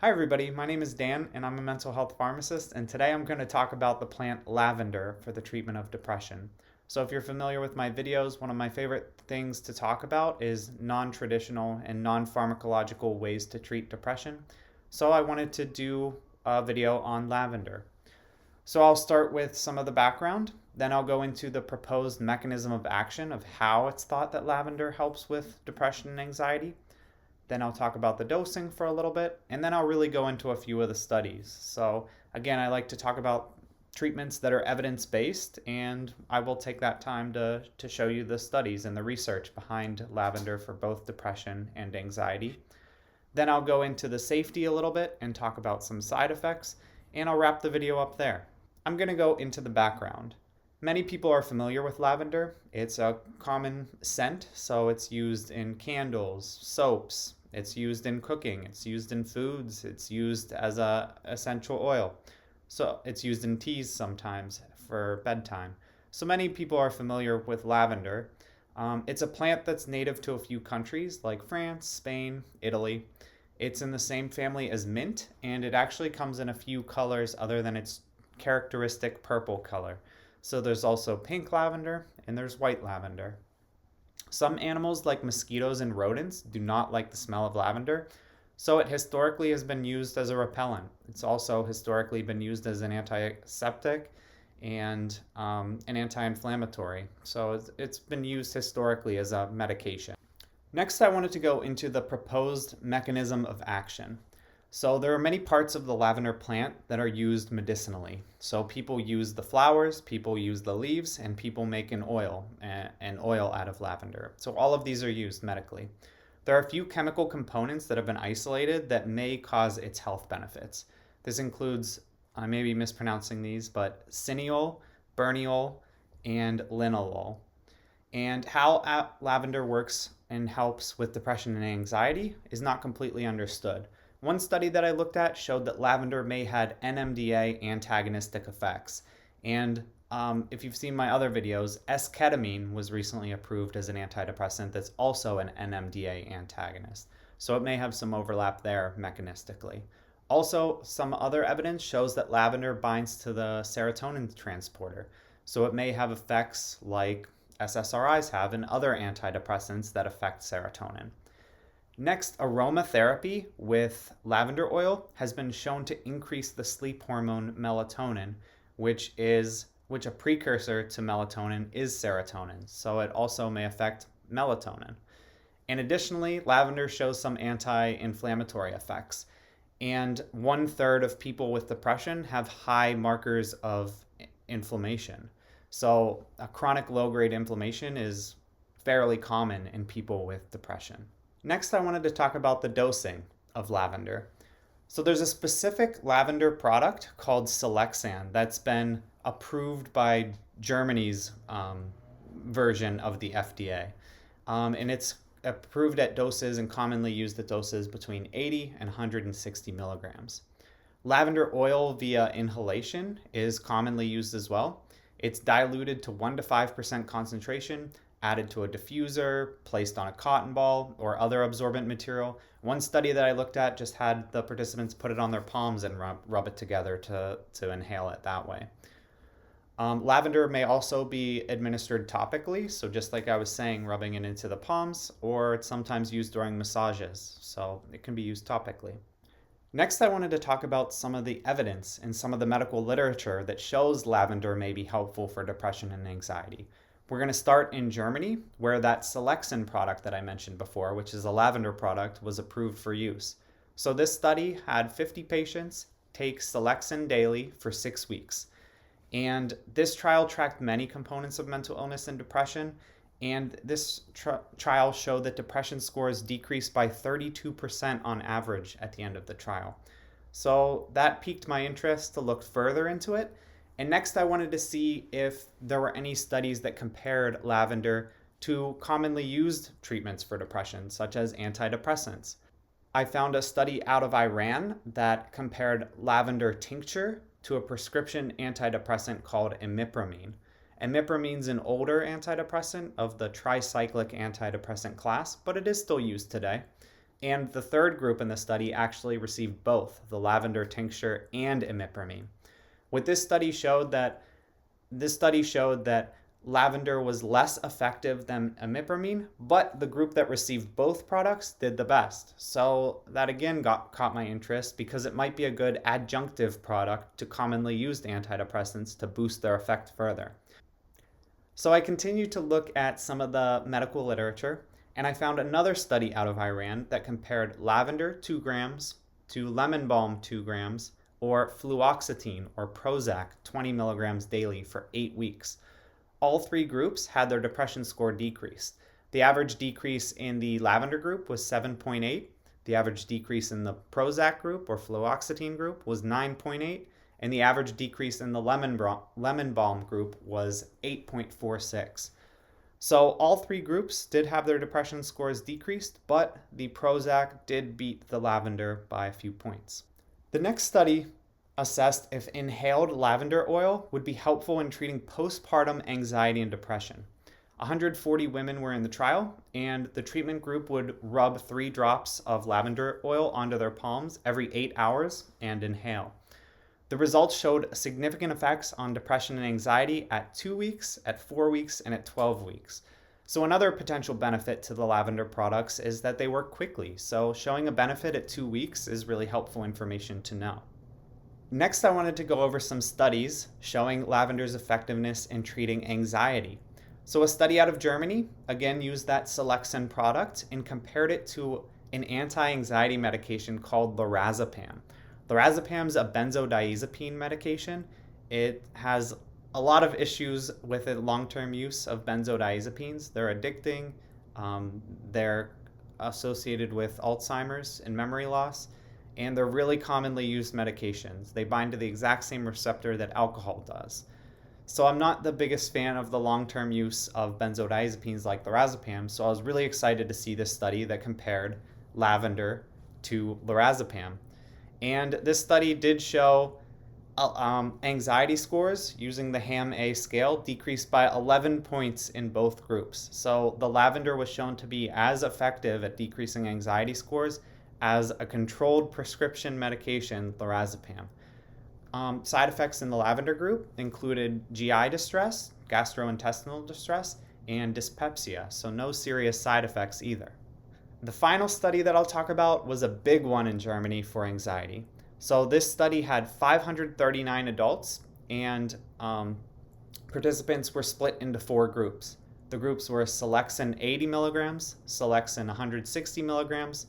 Hi everybody, my name is Dan and I'm a mental health pharmacist, and today I'm going to talk about the plant lavender for the treatment of depression. So if you're familiar with my videos, one of my favorite things to talk about is non-traditional and non-pharmacological ways to treat depression. So I wanted to do a video on lavender. So I'll start with some of the background, then I'll go into the proposed mechanism of action of how it's thought that lavender helps with depression and anxiety. Then I'll talk about the dosing for a little bit, and then I'll really go into a few of the studies. So again, I like to talk about treatments that are evidence-based, and I will take that time to show you the studies and the research behind lavender for both depression and anxiety. Then I'll go into the safety a little bit and talk about some side effects, and I'll wrap the video up there. I'm going to go into the background. Many people are familiar with lavender. It's a common scent, so it's used in candles, soaps, it's used in cooking, it's used in foods, it's used as a essential oil. So it's used in teas sometimes for bedtime. So many people are familiar with lavender. It's a plant that's native to a few countries like France, Spain, Italy. It's in the same family as mint, and it actually comes in a few colors other than its characteristic purple color. So there's also pink lavender and there's white lavender. Some animals, like mosquitoes and rodents, do not like the smell of lavender, so it historically has been used as a repellent. It's also historically been used as an antiseptic and an anti-inflammatory. So it's been used historically as a medication. Next, I wanted to go into the proposed mechanism of action. So there are many parts of the lavender plant that are used medicinally. So people use the flowers, people use the leaves, and people make an oil out of lavender. So all of these are used medically. There are a few chemical components that have been isolated that may cause its health benefits. This includes, I may be mispronouncing these, but cineol, berniol, and linalool. And how lavender works and helps with depression and anxiety is not completely understood. One study that I looked at showed that lavender may had NMDA antagonistic effects. And if you've seen my other videos, S-ketamine was recently approved as an antidepressant that's also an NMDA antagonist. So it may have some overlap there mechanistically. Also, some other evidence shows that lavender binds to the serotonin transporter. So it may have effects like SSRIs have and other antidepressants that affect serotonin. Next, aromatherapy with lavender oil has been shown to increase the sleep hormone melatonin, which a precursor to melatonin is serotonin, so it also may affect melatonin. And additionally, lavender shows some anti-inflammatory effects. And 1/3 of people with depression have high markers of inflammation. So a chronic low-grade inflammation is fairly common in people with depression. Next, I wanted to talk about the dosing of lavender. So there's a specific lavender product called Selexan that's been approved by Germany's version of the FDA. And it's approved at doses and commonly used at doses between 80 and 160 milligrams. Lavender oil via inhalation is commonly used as well. It's diluted to 1 to 5% concentration, added to a diffuser, placed on a cotton ball, or other absorbent material. One study that I looked at just had the participants put it on their palms and rub it together to inhale it that way. Lavender may also be administered topically, so just like I was saying, rubbing it into the palms, or it's sometimes used during massages, so it can be used topically. Next, I wanted to talk about some of the evidence and some of the medical literature that shows lavender may be helpful for depression and anxiety. We're going to start in Germany, where that Selexan product that I mentioned before, which is a lavender product, was approved for use. So this study had 50 patients take Selexan daily for 6 weeks. And this trial tracked many components of mental illness and depression. And this trial showed that depression scores decreased by 32% on average at the end of the trial. So that piqued my interest to look further into it. And next, I wanted to see if there were any studies that compared lavender to commonly used treatments for depression, such as antidepressants. I found a study out of Iran that compared lavender tincture to a prescription antidepressant called imipramine. Imipramine is an older antidepressant of the tricyclic antidepressant class, but it is still used today. And the third group in the study actually received both the lavender tincture and imipramine. What this study showed that lavender was less effective than imipramine, but the group that received both products did the best. So that again caught my interest because it might be a good adjunctive product to commonly used antidepressants to boost their effect further. So I continued to look at some of the medical literature, and I found another study out of Iran that compared lavender 2 grams to lemon balm 2 grams or fluoxetine or Prozac 20 milligrams daily for 8 weeks. All three groups had their depression score decreased. The average decrease in the lavender group was 7.8. The average decrease in the Prozac group or fluoxetine group was 9.8. And the average decrease in the lemon balm group was 8.46. So all three groups did have their depression scores decreased, but the Prozac did beat the lavender by a few points. The next study assessed if inhaled lavender oil would be helpful in treating postpartum anxiety and depression. 140 women were in the trial, and the treatment group would rub 3 drops of lavender oil onto their palms every 8 hours and inhale. The results showed significant effects on depression and anxiety at 2 weeks, at 4 weeks, and at 12 weeks. So another potential benefit to the lavender products is that they work quickly. So showing a benefit at 2 weeks is really helpful information to know. Next, I wanted to go over some studies showing lavender's effectiveness in treating anxiety. So a study out of Germany, again, used that Selexin product and compared it to an anti-anxiety medication called lorazepam. Lorazepam is a benzodiazepine medication. It has a lot of issues with the long-term use of benzodiazepines. They're addicting, they're associated with Alzheimer's and memory loss, and they're really commonly used medications. They bind to the exact same receptor that alcohol does. So I'm not the biggest fan of the long-term use of benzodiazepines like lorazepam, so I was really excited to see this study that compared lavender to lorazepam. And this study did show anxiety scores using the HAM-A scale decreased by 11 points in both groups. So the lavender was shown to be as effective at decreasing anxiety scores as a controlled prescription medication, lorazepam. Side effects in the lavender group included GI distress, gastrointestinal distress, and dyspepsia, so no serious side effects either. The final study that I'll talk about was a big one in Germany for anxiety. So this study had 539 adults, and participants were split into 4 groups. The groups were Selexin 80 milligrams, Selexin 160 milligrams,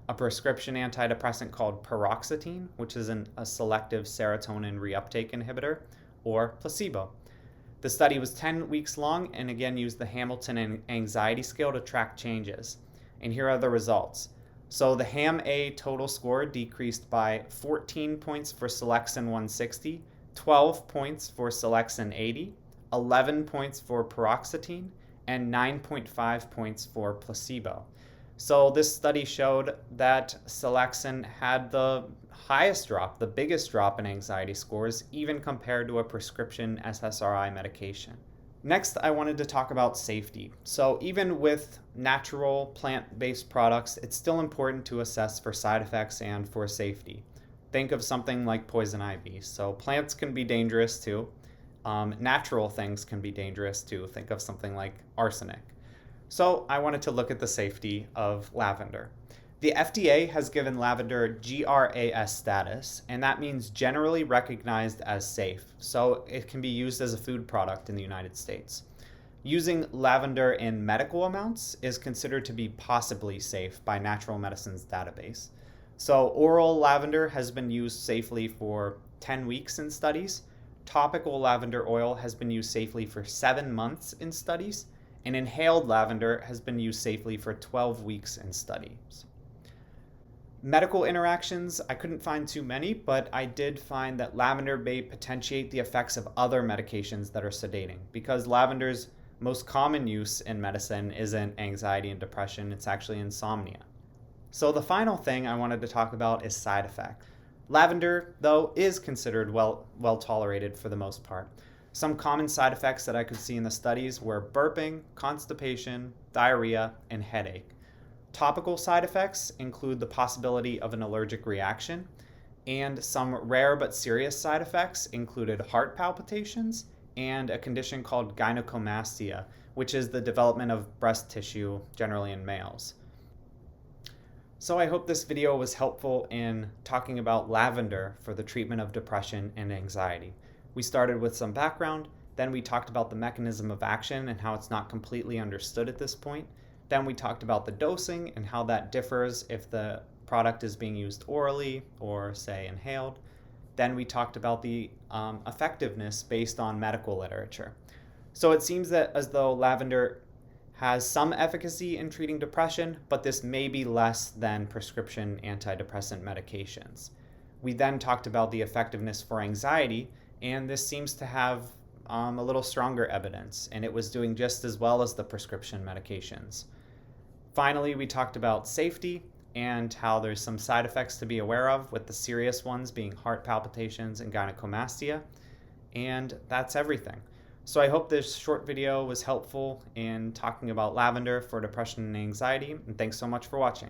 a prescription antidepressant called paroxetine, which is a selective serotonin reuptake inhibitor, or placebo. The study was 10 weeks long and again used the Hamilton Anxiety Scale to track changes. And here are the results. So the HAM-A total score decreased by 14 points for Selexin 160, 12 points for Selexin 80, 11 points for paroxetine, and 9.5 points for placebo. So this study showed that Selexin had the highest drop, the biggest drop in anxiety scores, even compared to a prescription SSRI medication. Next, I wanted to talk about safety. So even with natural plant-based products, it's still important to assess for side effects and for safety. Think of something like poison ivy. So plants can be dangerous too. Natural things can be dangerous too. Think of something like arsenic. So I wanted to look at the safety of lavender. The FDA has given lavender GRAS status, and that means generally recognized as safe, so it can be used as a food product in the United States. Using lavender in medical amounts is considered to be possibly safe by Natural Medicine's database. So oral lavender has been used safely for 10 weeks in studies. Topical lavender oil has been used safely for 7 months in studies, and inhaled lavender has been used safely for 12 weeks in studies. Medical interactions, I couldn't find too many, but I did find that lavender may potentiate the effects of other medications that are sedating, because lavender's most common use in medicine isn't anxiety and depression, it's actually insomnia. So the final thing I wanted to talk about is side effects. Lavender, though, is considered well tolerated for the most part. Some common side effects that I could see in the studies were burping, constipation, diarrhea, and headache. Topical side effects include the possibility of an allergic reaction, and some rare but serious side effects included heart palpitations and a condition called gynecomastia, which is the development of breast tissue generally in males. So I hope this video was helpful in talking about lavender for the treatment of depression and anxiety. We started with some background, then we talked about the mechanism of action and how it's not completely understood at this point. Then we talked about the dosing and how that differs if the product is being used orally or, say, inhaled. Then we talked about the effectiveness based on medical literature. So it seems that as though lavender has some efficacy in treating depression, but this may be less than prescription antidepressant medications. We then talked about the effectiveness for anxiety, and this seems to have a little stronger evidence, and it was doing just as well as the prescription medications. Finally, we talked about safety and how there's some side effects to be aware of, with the serious ones being heart palpitations and gynecomastia, and that's everything. So I hope this short video was helpful in talking about lavender for depression and anxiety, and thanks so much for watching.